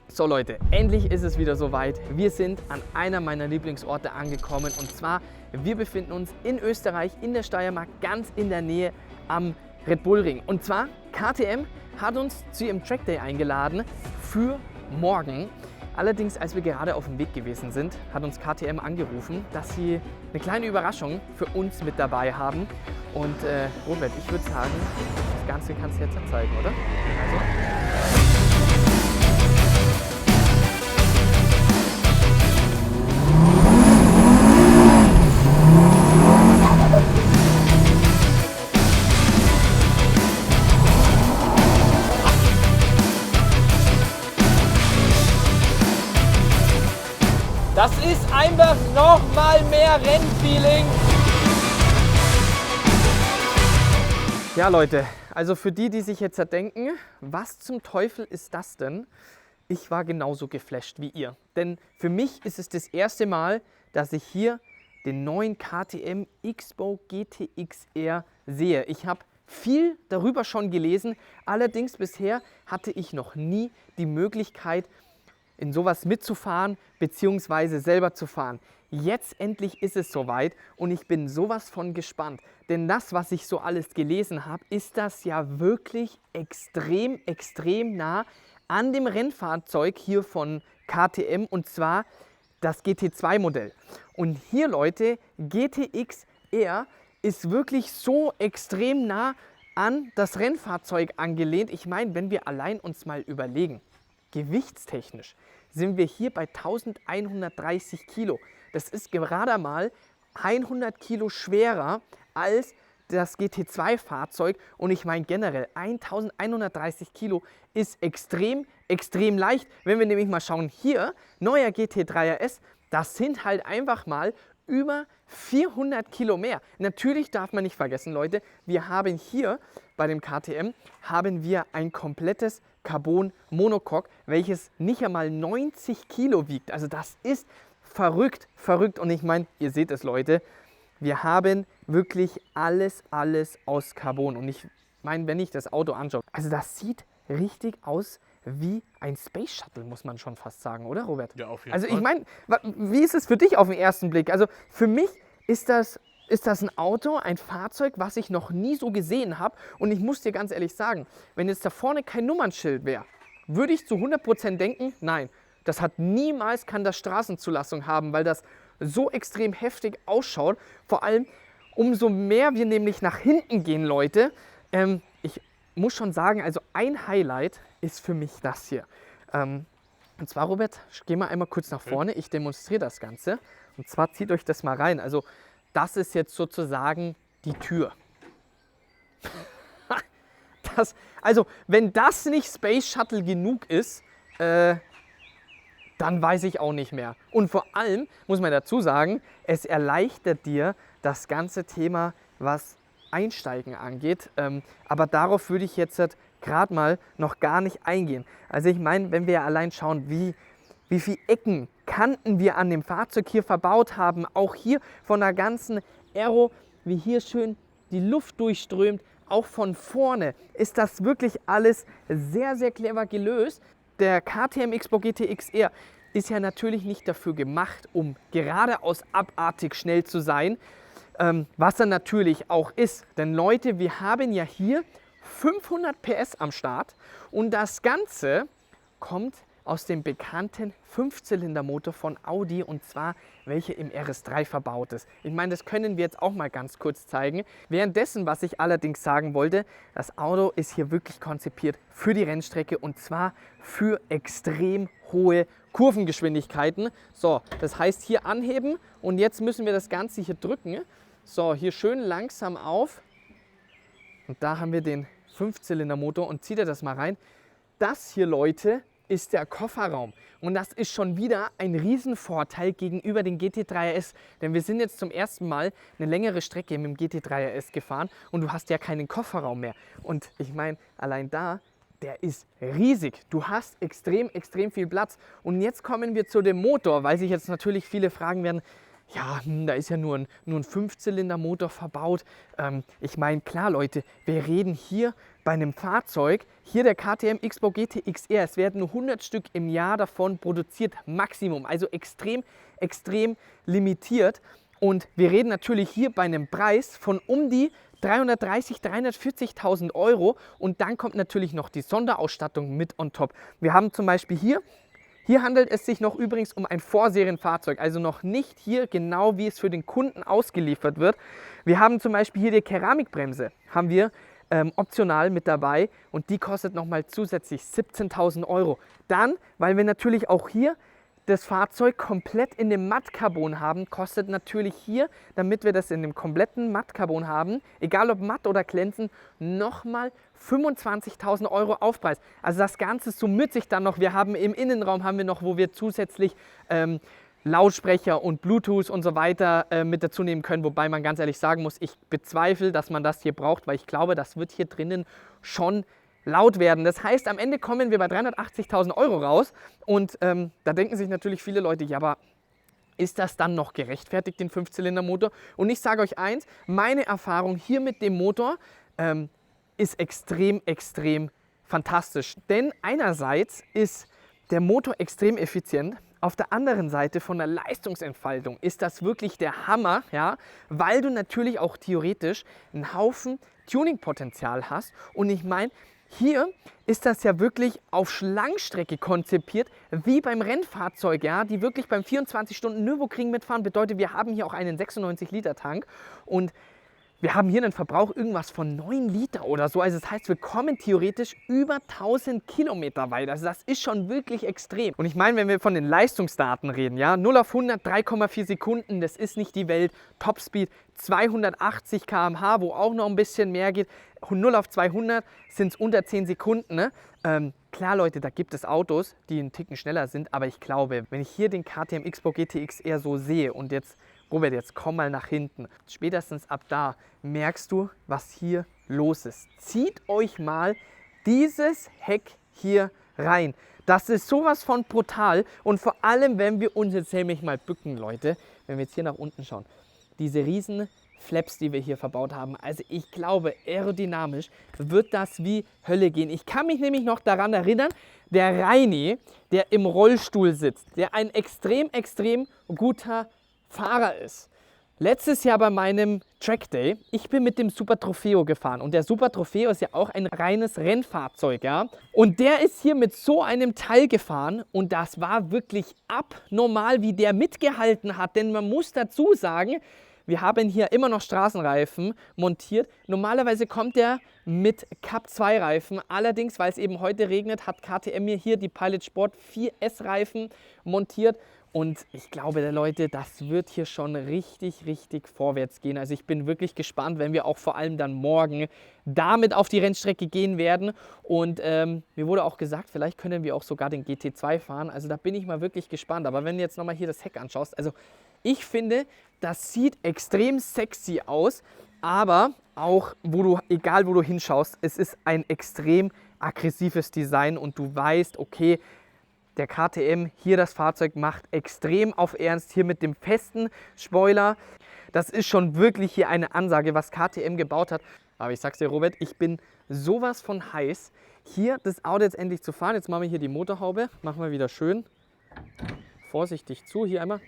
So Leute, endlich ist es wieder soweit. Wir sind an einer meiner Lieblingsorte angekommen und zwar, wir befinden uns in Österreich, in der Steiermark, ganz in der Nähe am Red Bull Ring. Und zwar, KTM hat uns zu ihrem Track Day eingeladen für morgen. Allerdings, als wir gerade auf dem Weg gewesen sind, hat uns KTM angerufen, dass sie eine kleine Überraschung für uns mit dabei haben. Und Robert, ich würde sagen, das Ganze kannst du jetzt zeigen, oder? Also. Das ist einfach nochmal mehr Rennfeeling. Ja Leute, also für die, die sich jetzt denken, was zum Teufel ist das denn? Ich war genauso geflasht wie ihr. Denn für mich ist es das erste Mal, dass ich hier den neuen KTM X-Bow GTX-R sehe. Ich habe viel darüber schon gelesen, allerdings bisher hatte ich noch nie die Möglichkeit, in sowas mitzufahren bzw. selber zu fahren. Jetzt endlich ist es soweit und ich bin sowas von gespannt. Denn das, was ich so alles gelesen habe, ist das ja wirklich extrem nah an dem Rennfahrzeug hier von KTM und zwar das GT2-Modell. Und hier Leute, GTX-R ist wirklich so extrem nah an das Rennfahrzeug angelehnt. Ich meine, wenn wir allein uns mal überlegen, gewichtstechnisch sind wir hier bei 1130 Kilo. Das ist gerade mal 100 Kilo schwerer als das GT2-Fahrzeug. Und ich meine generell, 1130 Kilo ist extrem leicht. Wenn wir nämlich mal schauen, hier, neuer GT3 RS, das sind halt einfach mal über 400 Kilo mehr. Natürlich darf man nicht vergessen, Leute, wir haben hier bei dem KTM haben wir ein komplettes Carbon Monocoque, welches nicht einmal 90 Kilo wiegt. Also das ist verrückt. Und ich meine, ihr seht es, Leute, wir haben wirklich alles aus Carbon. Und ich meine, wenn ich das Auto anschaue, also das sieht richtig aus wie ein Space Shuttle, muss man schon fast sagen, oder Robert? Ja, auf jeden Also Fall. ich meine, wie ist es für dich auf den ersten Blick? Also für mich ist das ein Auto, ein Fahrzeug, was ich noch nie so gesehen habe. Und ich muss dir ganz ehrlich sagen, wenn jetzt da vorne kein Nummernschild wäre, würde ich zu 100% denken, nein, das hat niemals, kann das Straßenzulassung haben, weil das so extrem heftig ausschaut. Vor allem, umso mehr wir nämlich nach hinten gehen, Leute, ich muss schon sagen, also ein Highlight ist für mich das hier. Und zwar, Robert, geh mal einmal kurz nach vorne, ich demonstriere das Ganze. Und zwar zieht euch das mal rein. Also das ist jetzt sozusagen die Tür. Also wenn das nicht Space Shuttle genug ist, dann weiß ich auch nicht mehr. Und vor allem muss man dazu sagen, es erleichtert dir das ganze Thema, was Einsteigen angeht. Aber darauf würde ich jetzt gerade mal noch gar nicht eingehen. Also ich meine, wenn wir allein schauen, wie viele Ecken, Kanten wir an dem Fahrzeug hier verbaut haben, auch hier von der ganzen Aero, wie hier schön die Luft durchströmt, auch von vorne ist das wirklich alles sehr clever gelöst. Der KTM X-Bow GTX-R ist ja natürlich nicht dafür gemacht, um geradeaus abartig schnell zu sein, was er natürlich auch ist. Denn Leute, wir haben ja hier 500 PS am Start und das Ganze kommt aus dem bekannten 5-Zylinder-Motor von Audi und zwar welcher im RS3 verbaut ist. Ich meine, das können wir jetzt auch mal ganz kurz zeigen. Währenddessen, was ich allerdings sagen wollte, das Auto ist hier wirklich konzipiert für die Rennstrecke und zwar für extrem hohe Kurvengeschwindigkeiten. So, das heißt hier anheben und jetzt müssen wir das Ganze hier drücken. So, hier schön langsam auf und da haben wir den 5-Zylinder-Motor und zieht ihr das mal rein. Das hier, Leute, ist der Kofferraum. Und das ist schon wieder ein Riesenvorteil gegenüber dem GT3 RS. Denn wir sind jetzt zum ersten Mal eine längere Strecke mit dem GT3 RS gefahren und du hast ja keinen Kofferraum mehr. Und ich meine, allein da, der ist riesig. Du hast extrem viel Platz. Und jetzt kommen wir zu dem Motor, weil sich jetzt natürlich viele fragen werden, ja, da ist ja nur ein Fünfzylindermotor verbaut. Ich meine, klar Leute, wir reden hier bei einem Fahrzeug, hier der KTM X-Bow GT XR, es werden nur 100 Stück im Jahr davon produziert, Maximum, also extrem, extrem limitiert. Und wir reden natürlich hier bei einem Preis von um die 330.000, 340.000 Euro und dann kommt natürlich noch die Sonderausstattung mit on top. Wir haben zum Beispiel hier handelt es sich noch übrigens um ein Vorserienfahrzeug, also noch nicht hier genau, wie es für den Kunden ausgeliefert wird. Wir haben zum Beispiel hier die Keramikbremse, haben wir optional mit dabei und die kostet nochmal zusätzlich 17.000 Euro. Dann, weil wir natürlich auch hier das Fahrzeug komplett in dem Mattcarbon haben, kostet natürlich hier, damit wir das in dem kompletten Mattcarbon haben, egal ob matt oder glänzend, nochmal 25.000 Euro Aufpreis. Also das Ganze summiert sich dann noch. Wir haben im Innenraum haben wir noch, wo wir zusätzlich Lautsprecher und Bluetooth und so weiter mit dazu nehmen können. Wobei man ganz ehrlich sagen muss, ich bezweifle, dass man das hier braucht, weil ich glaube, das wird hier drinnen schon laut werden. Das heißt, am Ende kommen wir bei 380.000 Euro raus und da denken sich natürlich viele Leute, ja, aber ist das dann noch gerechtfertigt, den Fünfzylindermotor? Und ich sage euch eins, meine Erfahrung hier mit dem Motor ist extrem, extrem fantastisch. Denn einerseits ist der Motor extrem effizient, auf der anderen Seite von der Leistungsentfaltung ist das wirklich der Hammer, ja, weil du natürlich auch theoretisch einen Haufen Tuningpotenzial hast. Und ich meine, hier ist das ja wirklich auf Langstrecke konzipiert, wie beim Rennfahrzeug, ja, die wirklich beim 24-Stunden-Nürburgring mitfahren. Bedeutet, wir haben hier auch einen 96-Liter-Tank und wir haben hier einen Verbrauch irgendwas von 9 Liter oder so. Also das heißt, wir kommen theoretisch über 1000 Kilometer weit. Also das ist schon wirklich extrem. Und ich meine, wenn wir von den Leistungsdaten reden, ja, 0 auf 100, 3,4 Sekunden, das ist nicht die Welt. Topspeed 280 km/h, wo auch noch ein bisschen mehr geht. 0 auf 200 sind es unter 10 Sekunden. Ne? Klar, Leute, da gibt es Autos, die einen Ticken schneller sind. Aber ich glaube, wenn ich hier den KTM X-Bow GT XR so sehe und jetzt Robert, jetzt komm mal nach hinten. Spätestens ab da merkst du, was hier los ist. Zieht euch mal dieses Heck hier rein. Das ist sowas von brutal und vor allem, wenn wir uns jetzt nämlich mal bücken, Leute, wenn wir jetzt hier nach unten schauen. Diese riesen Flaps, die wir hier verbaut haben. Also ich glaube, aerodynamisch wird das wie Hölle gehen. Ich kann mich nämlich noch daran erinnern, der Reini, der im Rollstuhl sitzt, der ein extrem, extrem guter Fahrer ist. Letztes Jahr bei meinem Track Day, ich bin mit dem Super Trofeo gefahren und der Super Trofeo ist ja auch ein reines Rennfahrzeug, ja. Und der ist hier mit so einem Teil gefahren und das war wirklich abnormal, wie der mitgehalten hat, denn man muss dazu sagen, wir haben hier immer noch Straßenreifen montiert. Normalerweise kommt der mit Cup 2 Reifen. Allerdings, weil es eben heute regnet, hat KTM mir hier die Pilot Sport 4S Reifen montiert. Und ich glaube, Leute, das wird hier schon richtig, richtig vorwärts gehen. Also ich bin wirklich gespannt, wenn wir auch vor allem dann morgen damit auf die Rennstrecke gehen werden. Und mir wurde auch gesagt, vielleicht können wir auch sogar den GT2 fahren. Also da bin ich mal wirklich gespannt. Aber wenn du jetzt nochmal hier das Heck anschaust, also ich finde, das sieht extrem sexy aus. Aber auch, egal wo du hinschaust, es ist ein extrem aggressives Design und du weißt, okay, der KTM, hier das Fahrzeug macht extrem auf Ernst, hier mit dem festen Spoiler. Das ist schon wirklich hier eine Ansage, was KTM gebaut hat. Aber ich sag's dir, Robert, ich bin sowas von heiß, hier das Auto jetzt endlich zu fahren. Jetzt machen wir hier die Motorhaube, machen wir wieder schön vorsichtig zu, hier einmal,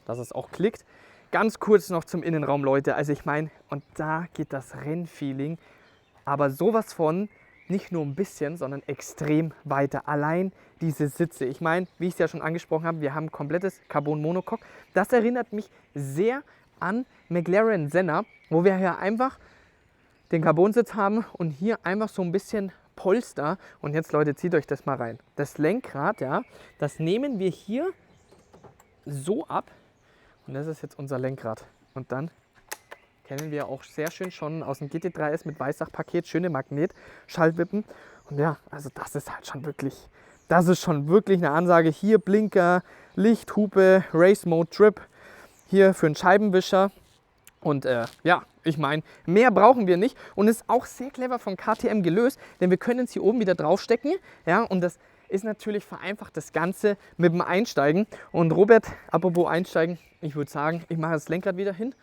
dass es auch klickt. Ganz kurz noch zum Innenraum, Leute. Also ich meine, und da geht das Rennfeeling, aber sowas von nicht nur ein bisschen, sondern extrem weiter. Allein diese Sitze. Ich meine, wie ich es ja schon angesprochen habe, wir haben ein komplettes Carbon-Monocoque. Das erinnert mich sehr an McLaren Senna, wo wir hier einfach den Carbonsitz haben und hier einfach so ein bisschen Polster. Und jetzt, Leute, zieht euch das mal rein. Das Lenkrad, ja, das nehmen wir hier so ab. Und das ist jetzt unser Lenkrad. Und dann kennen wir auch sehr schön schon aus dem GT3S mit Weissach-Paket, schöne Magnet-Schaltwippen. Und ja, also das ist halt schon wirklich, eine Ansage. Hier Blinker, Licht, Hupe, Race Mode, Trip, hier für einen Scheibenwischer. Und ja, ich meine, mehr brauchen wir nicht. Und ist auch sehr clever von KTM gelöst, denn wir können es hier oben wieder draufstecken. Ja, und das ist natürlich vereinfacht das Ganze mit dem Einsteigen. Und Robert, apropos Einsteigen, ich würde sagen, ich mache das Lenkrad wieder hin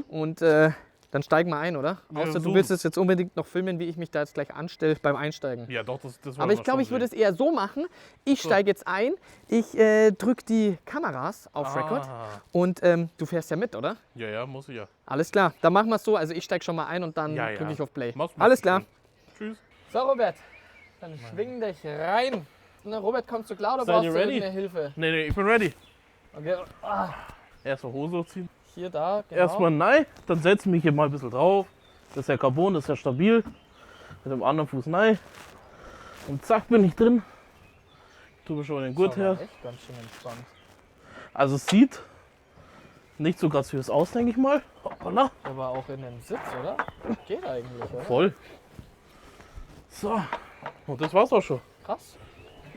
und dann steigen wir ein, oder? Ja, Außer so. du willst es jetzt unbedingt noch filmen, wie ich mich da jetzt gleich anstelle beim Einsteigen. Ja, doch, das Aber ich glaube, ich würde es eher so machen. Ich steige jetzt ein, ich drücke die Kameras auf Record und du fährst ja mit, oder? Ja, muss ich ja. Alles klar, dann machen wir es so. Also ich steige schon mal ein und dann Ja. drücke ich auf Play. Mach's gut. Alles klar. Tschüss. So, Robert, dann schwing dich rein. Na, Robert, kommst du klar oder Seid brauchst ihr du ready? irgendeine Hilfe? Nee, ich bin ready. Okay, Erstmal Hose ziehen. hier, da, genau. Erstmal nein, dann setze ich mich hier mal ein bisschen drauf. Das ist ja Carbon, das ist ja stabil. Mit dem anderen Fuß nein. Und zack, bin ich drin. Tue mir schon mal den Gurt her. Echt ganz schön entspannt. Also es sieht nicht so graziös aus, denke ich mal. Hoppala. Aber auch in dem Sitz, oder? Geht eigentlich, oder? Voll. So. Und das war's auch schon. Krass.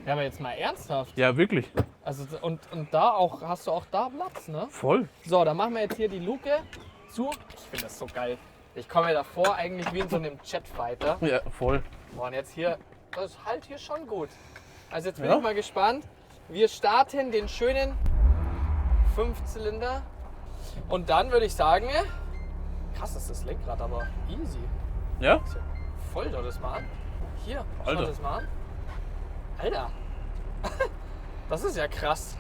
Ja, aber jetzt mal ernsthaft. Ja, wirklich. Also und da auch, hast du auch da Platz, ne? Voll. So, dann machen wir jetzt hier die Luke zu. Ich finde das so geil. Ich komme mir davor eigentlich wie in so einem Jetfighter. Ja, voll. Boah, und jetzt hier, das ist halt hier schon gut. Also jetzt bin Ja. ich mal gespannt. Wir starten den schönen 5-Zylinder. Und dann würde ich sagen, krass ist das Lenkrad, aber easy. Ja? Voll, schau das mal an. Hier, schau Alter. das mal an. Alter. Das ist ja krass.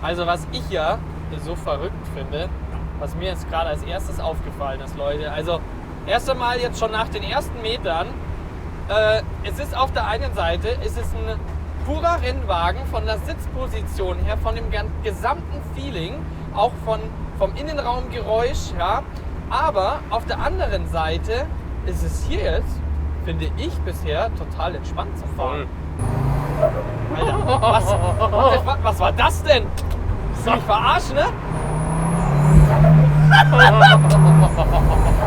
Also was ich ja so verrückt finde, was mir jetzt gerade als erstes aufgefallen ist, Leute. Also erst einmal jetzt schon nach den ersten Metern, es ist auf der einen Seite, es ist ein purer Rennwagen von der Sitzposition her, von dem gesamten Feeling, auch vom Innenraumgeräusch, ja. Aber auf der anderen Seite ist es hier jetzt, finde ich bisher, total entspannt zu fahren. Alter, was war das denn? Willst du mich verarschen, ne?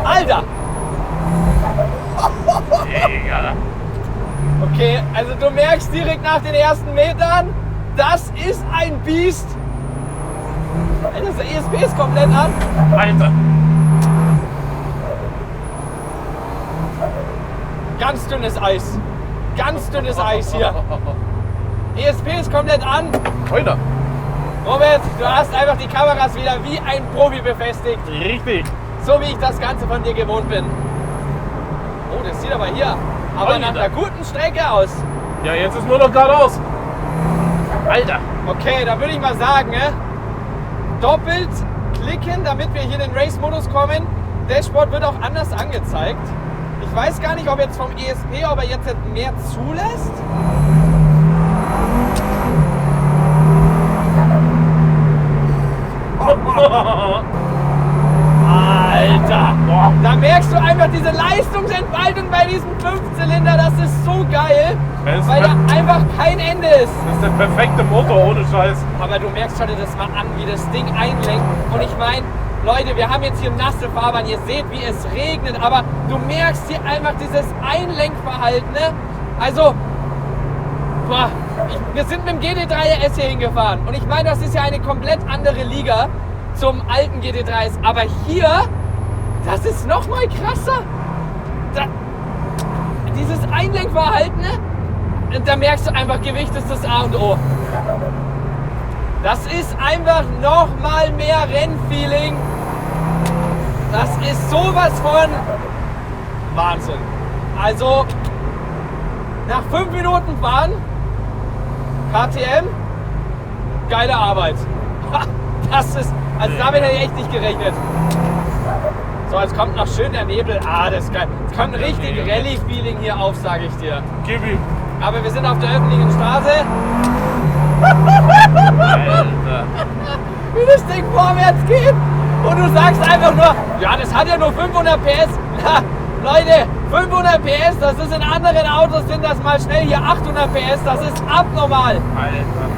Alter! Okay, also du merkst direkt nach den ersten Metern, das ist ein Biest. Alter, der ESP ist komplett an. Alter. Ganz dünnes Eis. Ganz dünnes Eis hier. ESP ist komplett an. Alter. Robert, du hast einfach die Kameras wieder wie ein Profi befestigt. Richtig. So wie ich das Ganze von dir gewohnt bin. Oh, das sieht aber hier aber nach einer guten Strecke aus. Ja, jetzt ist nur noch geradeaus. Alter. Okay, dann würde ich mal sagen, ne? Doppelt klicken, damit wir hier in den Race-Modus kommen. Dashboard wird auch anders angezeigt. Ich weiß gar nicht, ob jetzt vom ESP, ob er jetzt mehr zulässt. Alter! Da merkst du einfach diese Leistungsentfaltung bei diesem 5-Zylinder. Das ist so geil, Das weil da einfach kein Ende ist. ist der perfekte Motor, ohne Scheiß. Aber du merkst, schau dir das mal an, wie das Ding einlenkt. Und ich meine, Leute, wir haben jetzt hier nasse Fahrbahn. Ihr seht, wie es regnet. Aber du merkst hier einfach dieses Einlenkverhalten. Ne? Also, boah, wir sind mit dem GT3 RS hier hingefahren. Und ich meine, das ist ja eine komplett andere Liga zum alten GT3s. Aber hier, das ist noch mal krasser. Dieses Einlenkverhalten, ne? Da merkst du einfach, Gewicht ist das A und O. Das ist einfach noch mal mehr Rennfeeling. Das ist sowas von Wahnsinn. Also, nach 5 Minuten fahren, KTM, geile Arbeit. Das ist, also damit hätte ich echt nicht gerechnet. So, jetzt kommt noch schön der Nebel. Ah, das ist geil. Es kommt ein richtig Rallye-Feeling hier auf, sage ich dir. Gib ihm. Aber wir sind auf der öffentlichen Straße. Alter. Wie das Ding vorwärts geht. Und du sagst einfach nur, ja, das hat ja nur 500 PS. Na, Leute, 500 PS, das ist in anderen Autos, sind das mal schnell hier 800 PS. Das ist abnormal. Alter.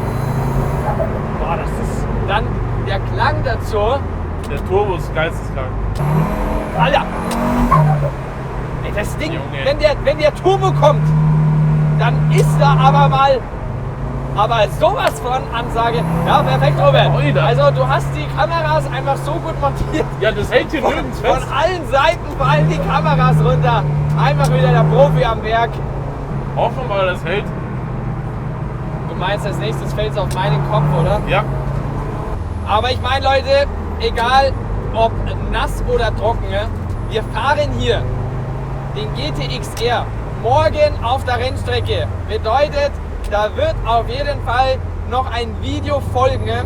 Boah, das ist dann der Klang dazu. Der Turbo ist geisteskrank. Alter! Ey, das Ding, Junge. wenn der Turbo kommt, dann ist da aber sowas von Ansage. Ja, perfekt, Robert. Alter. Also du hast die Kameras einfach so gut montiert. Ja, das hält hier nirgends Von fest. allen Seiten fallen die Kameras runter. Einfach wieder der Profi am Werk. Hoffen wir mal, das hält. Du meinst, als nächstes fällt es auf meinen Kopf, oder? Ja. Aber ich meine, Leute, egal ob nass oder trocken, wir fahren hier den GTX-R morgen auf der Rennstrecke. Bedeutet, da wird auf jeden Fall noch ein Video folgen,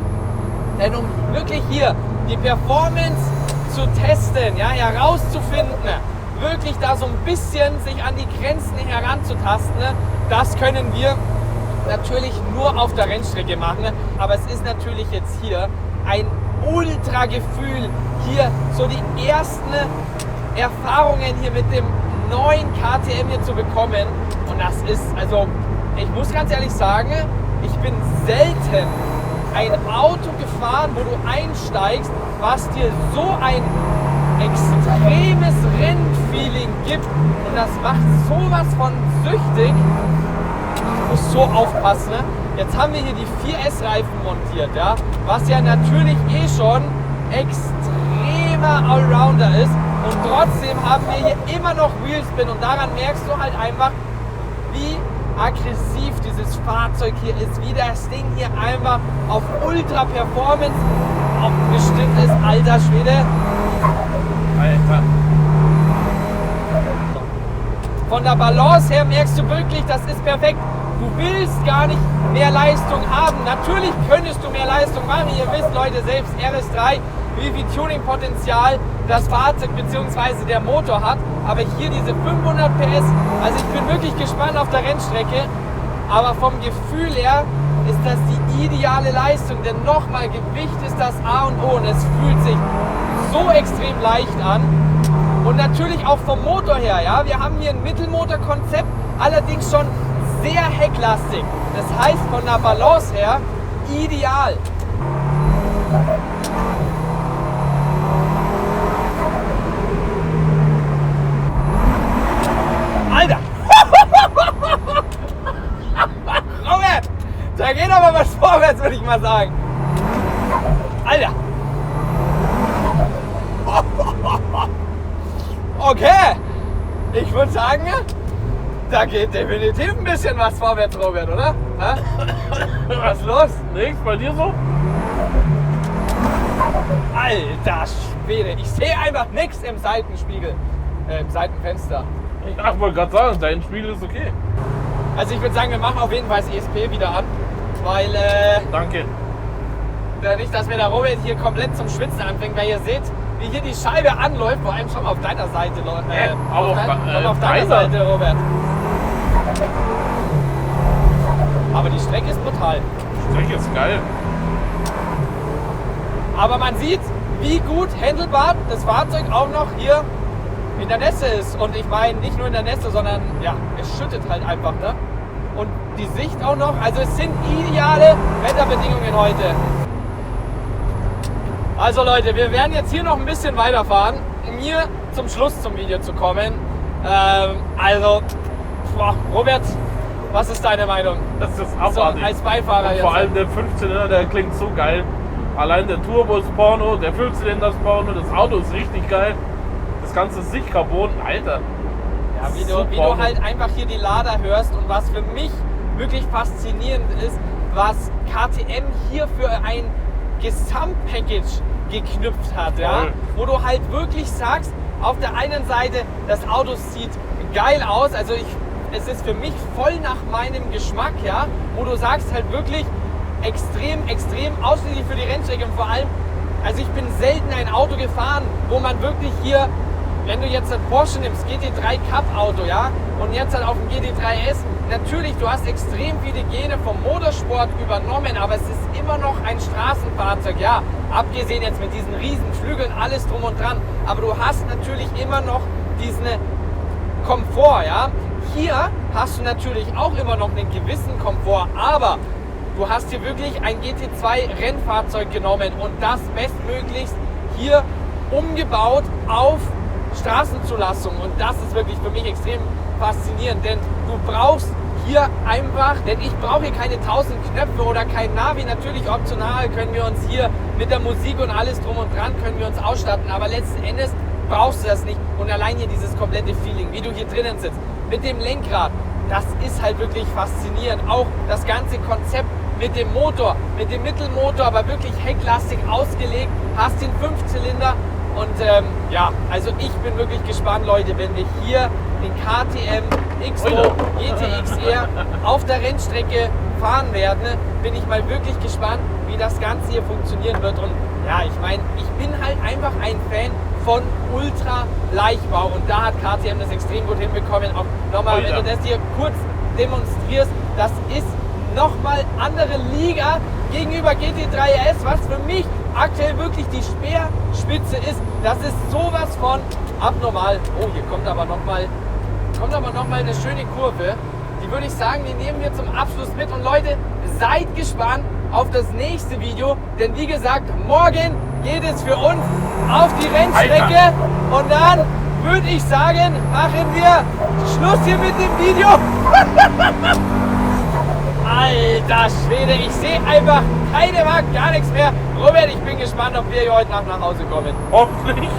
denn um wirklich hier die Performance zu testen, ja, herauszufinden, wirklich da so ein bisschen sich an die Grenzen heranzutasten, das können wir natürlich nur auf der Rennstrecke machen. Aber es ist natürlich jetzt hier ein Ultra-Gefühl, hier so die ersten Erfahrungen hier mit dem neuen KTM hier zu bekommen. Und das ist, also ich muss ganz ehrlich sagen, ich bin selten ein Auto gefahren, wo du einsteigst, was dir so ein extremes Rennfeeling gibt. Und das macht sowas von süchtig. Ich muss so aufpassen. Jetzt haben wir hier die 4S-Reifen montiert, ja, was ja natürlich schon extremer Allrounder ist. Und trotzdem haben wir hier immer noch Wheelspin. Und daran merkst du halt einfach, wie aggressiv dieses Fahrzeug hier ist, wie das Ding hier einfach auf Ultra Performance abgestimmt ist. Alter Schwede. Alter. Von der Balance her merkst du wirklich, das ist perfekt. Du willst gar nicht mehr Leistung haben. Natürlich könntest du mehr Leistung machen. Ihr wisst, Leute, selbst RS3, wie viel Tuning-Potenzial das Fahrzeug bzw. der Motor hat. Aber hier diese 500 PS, also ich bin wirklich gespannt auf der Rennstrecke. Aber vom Gefühl her ist das die ideale Leistung. Denn nochmal, Gewicht ist das A und O und es fühlt sich so extrem leicht an. Und natürlich auch vom Motor her. Ja? Wir haben hier ein Mittelmotorkonzept, allerdings schon sehr hecklastig. Das heißt von der Balance her ideal. Alter! Robert! Da geht aber was vorwärts, würde ich mal sagen. Alter! Okay! Ich würde sagen, da geht definitiv ein bisschen was vorwärts, Robert, oder? Was ist los? Nix, bei dir so? Alter Schwede, ich sehe einfach nichts im Seitenspiegel, im Seitenfenster. Ich wollte gerade sagen, dein Spiel ist okay. Also ich würde sagen, wir machen auf jeden Fall das ESP wieder an, weil Danke. nicht, dass mir der Robert hier komplett zum Schwitzen anfängt, weil ihr seht, wie hier die Scheibe anläuft, vor allem schon auf deiner Seite, auf deiner Seite, Robert. Aber die Strecke ist brutal. Die Strecke ist geil. Aber man sieht, wie gut handelbar das Fahrzeug auch noch hier in der Nässe ist. Und ich meine, nicht nur in der Nässe, sondern ja, es schüttet halt einfach, ne? Und die Sicht auch noch, also es sind ideale Wetterbedingungen heute. Also Leute, wir werden jetzt hier noch ein bisschen weiterfahren, um hier zum Schluss zum Video zu kommen. Robert, was ist deine Meinung? Das ist abartig. So, als Beifahrer und jetzt. vor allem der 15er, der klingt so geil. Allein der Turbo ist Porno, der 15er ist Porno, das Auto ist richtig geil. Das ganze Sichtcarbon, Alter. Ja, wie du halt einfach hier die Lader hörst und was für mich wirklich faszinierend ist, was KTM hier für ein Gesamtpackage geknüpft hat, ja? Wo du halt wirklich sagst, auf der einen Seite, das Auto sieht geil aus, also es ist für mich voll nach meinem Geschmack, ja? Wo du sagst halt wirklich extrem ausschließlich für die Rennstrecke und vor allem, also ich bin selten ein Auto gefahren, wo man wirklich hier, wenn du jetzt ein Porsche nimmst, GT3 Cup Auto, ja, und jetzt halt auf dem GT3S, natürlich, du hast extrem viele Gene vom Motorsport übernommen, aber es ist immer noch ein Straßenfahrzeug, ja, abgesehen jetzt mit diesen riesen Flügeln, alles drum und dran, aber du hast natürlich immer noch diesen Komfort, ja. Hier hast du natürlich auch immer noch einen gewissen Komfort, aber du hast hier wirklich ein GT2 Rennfahrzeug genommen und das bestmöglichst hier umgebaut auf Straßenzulassung und das ist wirklich für mich extrem faszinierend, denn du brauchst hier einfach, denn ich brauche hier keine 1000 Knöpfe oder kein Navi, natürlich optional können wir uns hier mit der Musik und alles drum und dran können wir uns ausstatten, aber letzten Endes brauchst du das nicht und allein hier dieses komplette Feeling, wie du hier drinnen sitzt, mit dem Lenkrad, das ist halt wirklich faszinierend. Auch das ganze Konzept mit dem Motor, mit dem Mittelmotor, aber wirklich hecklastig ausgelegt, hast den 5-Zylinder und ja, also ich bin wirklich gespannt, Leute, wenn wir hier den KTM X-Pro GTX-R auf der Rennstrecke fahren werden, bin ich mal wirklich gespannt, wie das Ganze hier funktionieren wird. Und ja, ich meine, ich bin halt einfach ein Fan von Ultra-Leichtbau und da hat KTM das extrem gut hinbekommen. Auch nochmal, wenn du das hier kurz demonstrierst, das ist nochmal andere Liga gegenüber GT3 RS, was für mich aktuell wirklich die Speerspitze ist. Das ist sowas von abnormal. Oh, hier kommt aber nochmal eine schöne Kurve. Die würde ich sagen, die nehmen wir zum Abschluss mit. Und Leute, seid gespannt auf das nächste Video, denn wie gesagt, morgen geht es für uns auf die Rennstrecke. Alter. Und dann würde ich sagen, machen wir Schluss hier mit dem Video. Alter Schwede, ich sehe einfach keine Markt, gar nichts mehr. Robert, ich bin gespannt, ob wir hier heute Nacht nach Hause kommen. Hoffentlich.